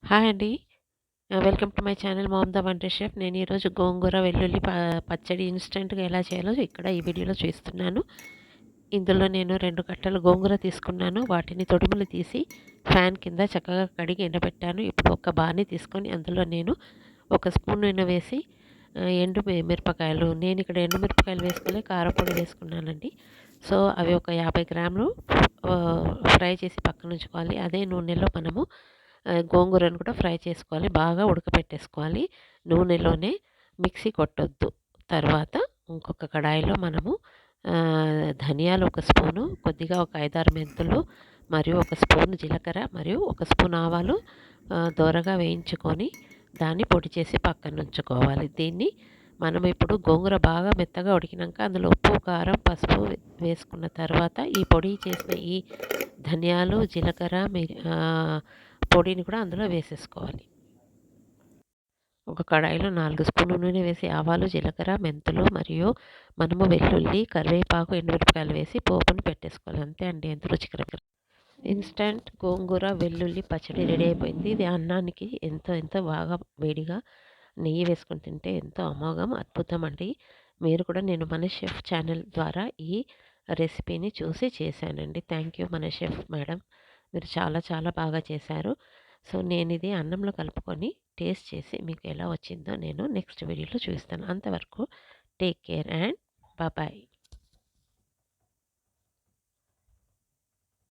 Hi అండి. Welcome to my channel ma'am the wonder chef. నేను ఈరోజు గోంగూర, వెల్లుల్లి పచ్చడి ఇన్‌స్టంట్‌గా ఎలా చేయాలో ఇక్కడ ఈ వీడియోలో చూస్తున్నాను. ఇందులో నేను 2 కట్టలు గోంగూర తీసుకున్నాను. వాటిని తొడిమలు తీసి ఫ్యాన్ కింద చక్కగా కడిగి ఎండబెట్టాను. ఇప్పుడు ఒక బాణీ తీసుకొని అందులో నేను ఒక స్పూన్ నూనె వేసి ఎండు మిరపకాయలు, నేను ఇక్కడ ఎండు మిరపకాయలు వేసుకోలే, కారపొడి వేసుకున్నానండి. సో, అవి ఒక 50 గ్రాములు ఫ్రై చేసి పక్కనుంచుకోవాలి. అదే నూనెలో మనము గోంగూరను కూడా ఫ్రై చేసుకోవాలి. బాగా ఉడకపెట్టేసుకోవాలి. నూనెలోనే మిక్సీ కొట్టొద్దు. తర్వాత ఇంకొక కడాయిలో మనము ధనియాలు ఒక స్పూను, కొద్దిగా ఒక 5, 6 మెంతులు మరియు ఒక స్పూను జీలకర్ర మరియు ఒక స్పూన్ ఆవాలు దోరగా వేయించుకొని దాన్ని పొడి చేసి పక్కనుంచుకోవాలి. దీన్ని మనం ఇప్పుడు గోంగూర బాగా మెత్తగా ఉడికినాక అందులో ఉప్పు, కారం, పసుపు వేసుకున్న తర్వాత ఈ పొడి చేసిన ఈ ధనియాలు, జీలకర్ర పొడిని కూడా అందులో వేసేసుకోవాలి. ఒక కడాయిలో 4 స్పూన్ల నూనె వేసి ఆవాలు, జీలకర్ర, మెంతులు మరియు మనము వెల్లుల్లి, కరివేపాకు, ఎండుమిరపకాయలు వేసి పోపును పెట్టేసుకోవాలి. అంతే అండి, ఎంతో రుచికరంగా ఇన్‌స్టంట్ గోంగూర, వెల్లుల్లి పచ్చడి రెడీ అయిపోయింది. ఇది అన్నానికి ఎంతో ఎంతో బాగా వేడిగా నెయ్యి వేసుకొని తింటే ఎంతో అమోఘం, అద్భుతం అండి. మీరు కూడా నేను మన షెఫ్ ఛానల్ ద్వారా ఈ రెసిపీని చూసి చేశానండి. థ్యాంక్ యూ మన షెఫ్ మేడం. మీరు చాలా చాలా బాగా చేశారు. సో, నేనిది అన్నంలో కలుపుకొని టేస్ట్ చేసి మీకు ఎలా వచ్చిందో నేను నెక్స్ట్ వీడియోలో చూపిస్తాను. అంతవరకు టేక్ కేర్ అండ్ బాయ్.